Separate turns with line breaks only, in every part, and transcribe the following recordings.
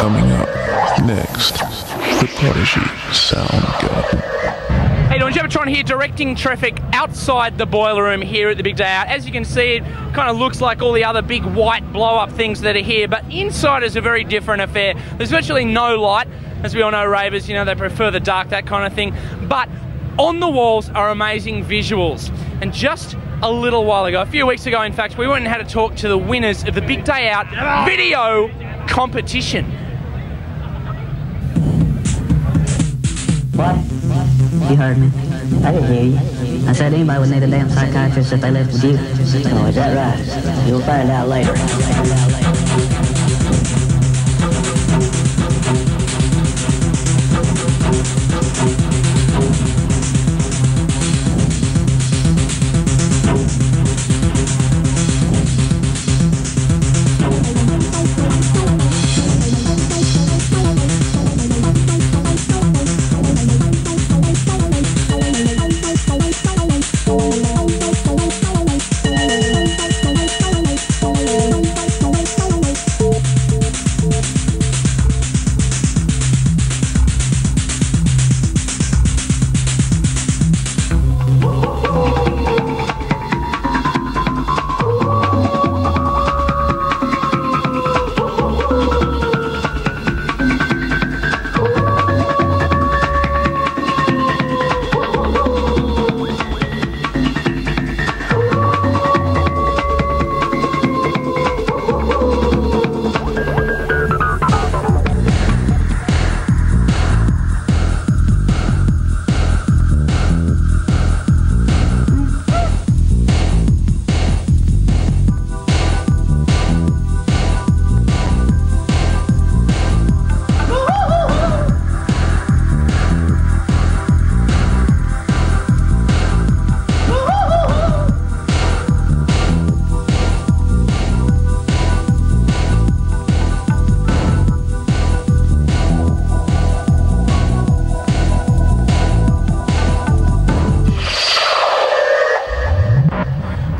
Coming up next, the Prodigy Soundgarden.
Hey, Don Jebotron here, directing traffic outside the boiler room here at the Big Day Out. As you can see, it kind of looks like all the other big white blow-up things that are here, but inside is a very different affair. There's virtually no light. As we all know, ravers, you know, they prefer the dark, that kind of thing. But on the walls are amazing visuals. And just a little while ago, a few weeks ago, in fact, we went and had a talk to the winners of the Big Day Out video competition.
What? You heard me. I didn't hear you. I said anybody would need a damn psychiatrist if they lived with you. Oh, is that right? You'll find out later.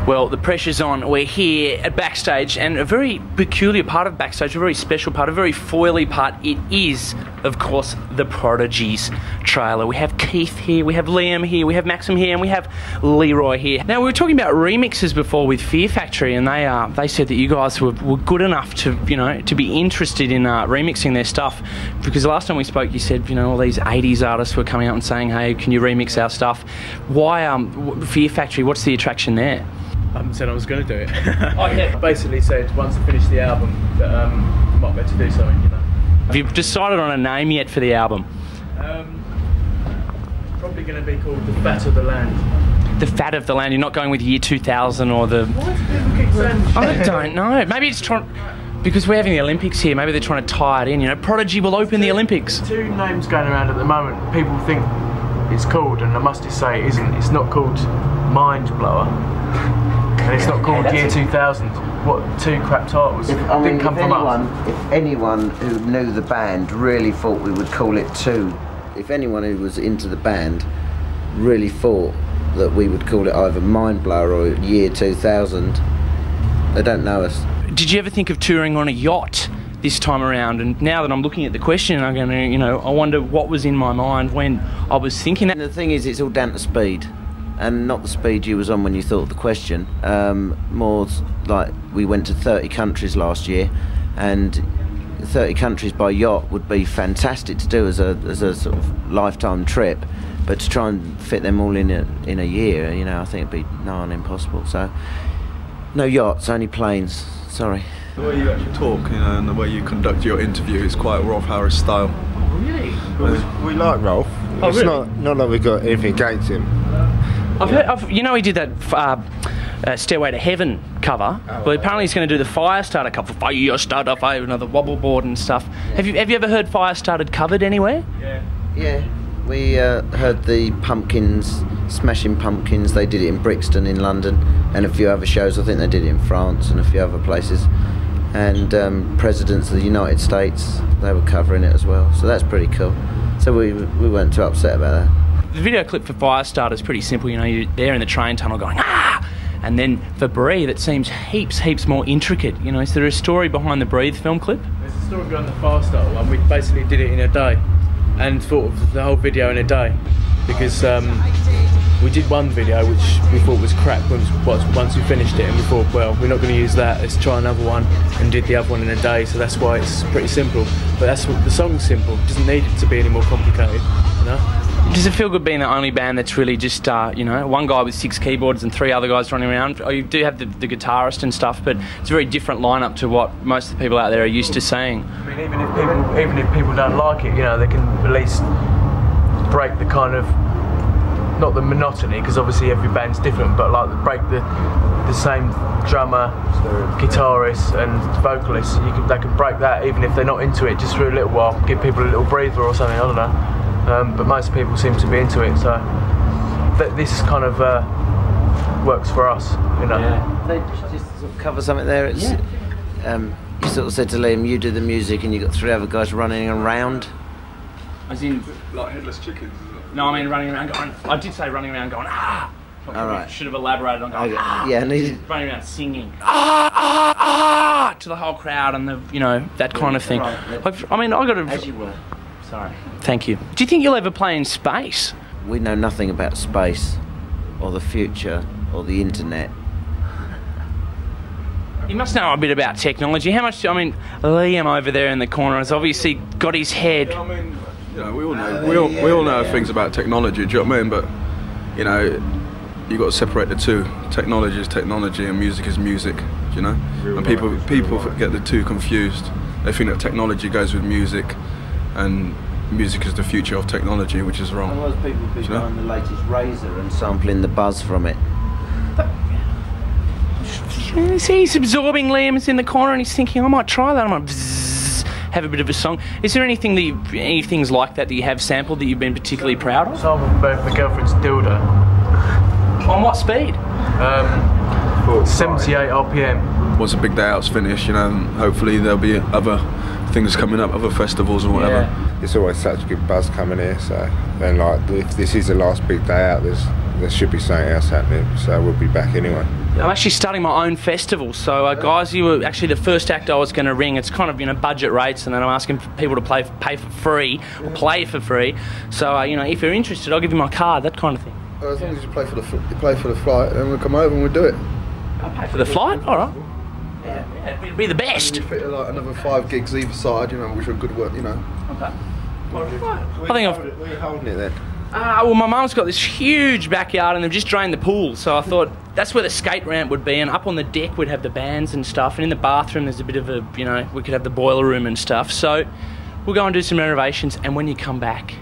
Well, the pressure's on. We're here at Backstage, and a very peculiar part of Backstage, a very special part, a very foily part, it is, of course, the Prodigy's trailer. We have Keith here, we have Liam here, we have Maxim here, and we have Leroy here. Now, we were talking about remixes before with Fear Factory, and they said that you guys were good enough to, you know, to be interested in remixing their stuff, because the last time we spoke, you said, you know, all these 80s artists were coming out and saying, hey, can you remix our stuff? Why Fear Factory? What's the attraction there?
I haven't said I was going to do it.
Oh, yeah.
Basically said once I finish the album that I might be able to do something, you know.
Have you decided on a name yet for the album?
Probably going to be called The Fat of the Land.
The Fat of the Land. You're not going with year 2000 or the...
Why do people keep saying
I don't know. Maybe it's trying... Because we're having the Olympics here, maybe they're trying to tie it in, you know. Prodigy will open the Olympics.
Two names going around at the moment. People think it's called, and I must just say it isn't. It's not called Mind Blower. And it's not called Year 2000. What two crap titles? Didn't come from us.
If anyone who knew the band really thought we would call it Two, if anyone who was into the band really thought that we would call it either Mind Blower or Year 2000, they don't know us.
Did you ever think of touring on a yacht this time around? And now that I'm looking at the question, I'm going to, you know, I wonder what was in my mind when I was thinking that.
And the thing is, it's all down to speed. And not the speed you was on when you thought of the question. More like we went to 30 countries last year, and 30 countries by yacht would be fantastic to do as a sort of lifetime trip, but to try and fit them all in a year, you know, I think it'd be nigh on impossible. So no yachts, only planes. Sorry.
The way you actually talk, you know, and the way you conduct your interview is quite Rolf Harris style.
Really?
We like Rolf.
Oh,
it's
really?
not that we've got anything against him.
I've heard, you know, he did that Stairway to Heaven cover, but apparently he's going to do the Firestarter cover. Firestarter, another wobble board and stuff. Yeah. Have you ever heard Firestarter covered anywhere?
Yeah. We heard the Pumpkins, Smashing Pumpkins. They did it in Brixton in London, and a few other shows. I think they did it in France and a few other places. And presidents of the United States, they were covering it as well. So that's pretty cool. So we weren't too upset about that.
The video clip for Firestarter is pretty simple. You know, you're there in the train tunnel going, ah! And then for Breathe, it seems heaps more intricate. You know, is there a story behind the Breathe film clip?
There's a story behind the Farstar one. We basically did it in a day and thought of the whole video in a day because we did one video which we thought was crap once we finished it, and we thought, well, we're not going to use that, let's try another one, and did the other one in a day, so that's why it's pretty simple. But that's what the song's simple, it doesn't need it to be any more complicated, you know?
Does it feel good being the only band that's really just, you know, one guy with 6 keyboards and 3 other guys running around? Oh, you do have the guitarist and stuff, but it's a very different lineup to what most of the people out there are used to seeing.
I mean, even if people don't like it, you know, they can at least break the kind of, not the monotony, because obviously every band's different, but like break the same drummer, guitarist and vocalist. They can break that even if they're not into it, just for a little while, give people a little breather or something, I don't know. But most people seem to be into it, so this kind of works for us, you know.
Yeah. They just sort of cover something there. It's, you sort of said to Liam, you do the music and you got 3 other guys running around.
As in,
like headless chickens, isn't it?
no, I mean running around going, I did say running around going, ah!
All right.
Should have elaborated on going,
Okay.
ah!
Yeah, and
running around singing, ah, ah, ah! To the whole crowd and the, you know, that kind of thing.
Right.
I mean, I got to...
as you were.
Sorry. Thank you. Do you think you'll ever play in space?
We know nothing about space, or the future, or the internet.
You must know a bit about technology. How much? I mean, Liam over there in the corner has obviously got his head.
Yeah, I mean, you know, we all know we all know things about technology. Do you know what I mean? But you know, you got to separate the two. Technology is technology, and music is music. You know, and people get the two confused. They think that technology goes with music, and music is the future of technology, which is wrong.
A lot of people be buying the latest Razor and sampling the buzz from it.
See, he's absorbing Liam's in the corner and he's thinking, I might try that. I might have a bit of a song. Is there anything any things like that you have sampled that you've been particularly proud of?
Sample both my girlfriend's dildo.
On what speed?
78 RPM.
Once a big day out's finished, you know, and hopefully there'll be other things coming up, other festivals and whatever.
Yeah.
It's always such a good buzz coming here, so then like if this is the last big day out, there should be something else happening, so we'll be back anyway.
I'm actually starting my own festival, so guys, you were actually the first act I was going to ring. It's kind of, you know, budget rates, and then I'm asking people to pay for free, or play for free. So you know, if you're interested, I'll give you my card, that kind of thing.
As long as you play for the flight, then we'll come over and we'll do it.
I'll pay for the flight, all right. Yeah, it'd be the best.
You fit like another 5 gigs either side, you know, which are good work, you know.
Okay. I think I've.
Where are you holding it then?
Well, my mum's got this huge backyard and they've just drained the pool, so I thought that's where the skate ramp would be, and up on the deck we'd have the bands and stuff, and in the bathroom there's a bit of a, you know, we could have the boiler room and stuff. So we'll go and do some renovations, and when you come back,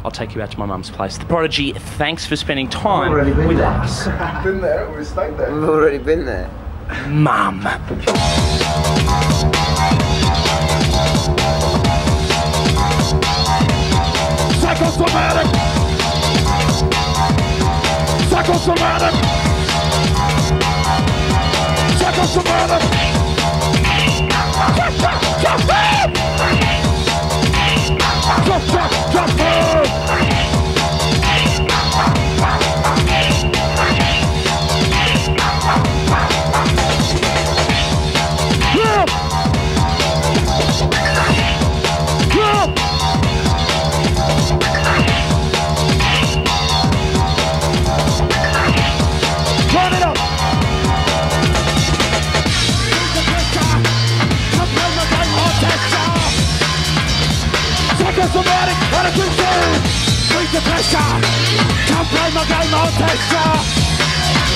I'll take you out to my mum's place. The Prodigy, thanks for spending time with us.
Been there, we've stayed there.
We've already been there.
Mum.
Psychosomatic! Psychosomatic! Psychosomatic! Psychosomatic attitude change. Beat the pressure. Come play my game on texture.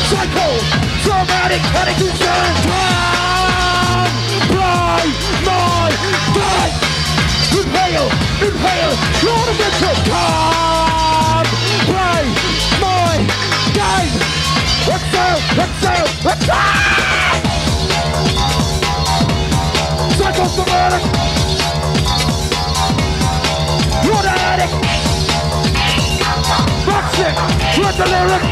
Psychosomatic attitude change. Come play my game. Inhale, inhale. Lord of Mitchell. Come play my game. Exhale, exhale, exhale. Psychosomatic. You're the addict! Box it! Let the lyric!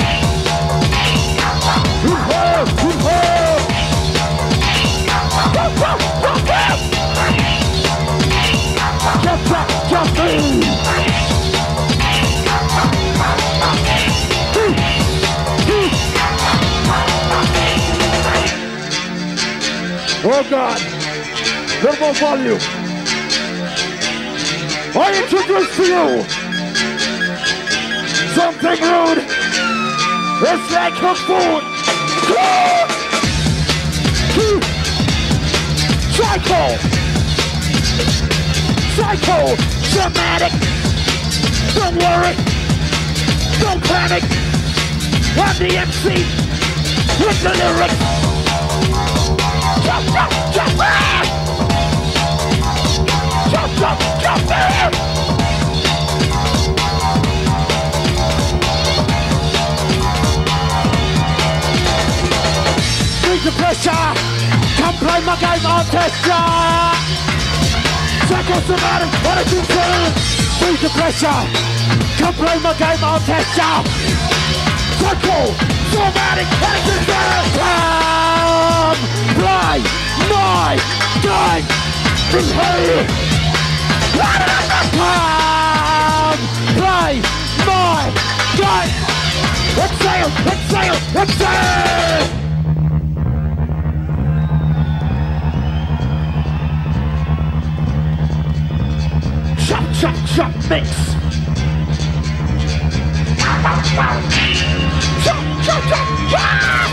Inhale! Inhale! Jump, jump, jump in! Jump, jump, jump in! Oh God. Little more volume. I introduce to you something rude. It's like cooked food. Psycho. Psycho. Dramatic. Don't worry. Don't panic. I'm the MC with the lyrics. Jump, jump, jump, man! Jump, jump, jump, man! Need the pressure. Come play my game, I'll test ya. Psychosomatic, what did you say? Need the pressure. Come play my game, I'll test ya. Psychosomatic, what did you say? Come play my game. Hey. Come play my game. Exhale, exhale, exhale. Chop, chop, chop, mix. Chop, chop, chop, chop.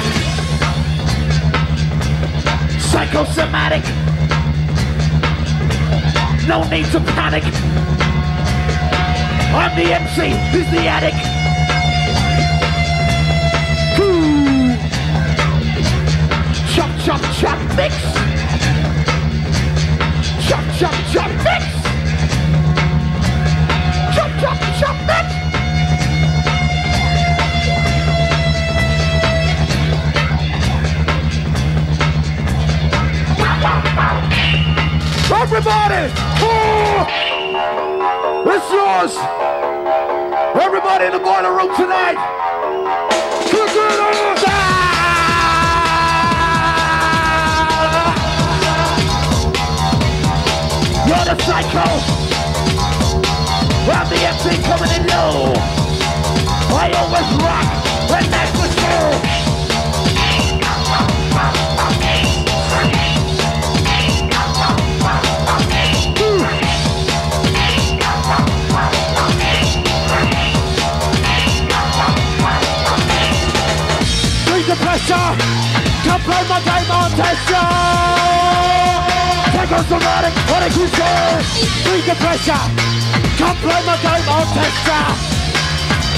Psychosomatic. No need to panic. I'm the MC, who's the addict. Ooh. Chop, chop, chop, mix. Chop, chop, chop, mix. Chop, chop, chop, mix. Everybody! Oh! It's yours! Everybody in the boiler room tonight! Kick it off! You're the psycho! I'm the MC coming in low! I always rock when that's for sure! The pressure, come play my game on test ya. Psychosomatic, what did you say? Bring the pressure, come play my game on test ya.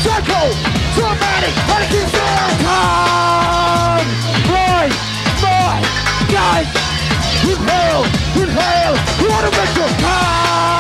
Psychosomatic, what did you say? Come play my game. Inhale, inhale, what a victim. Come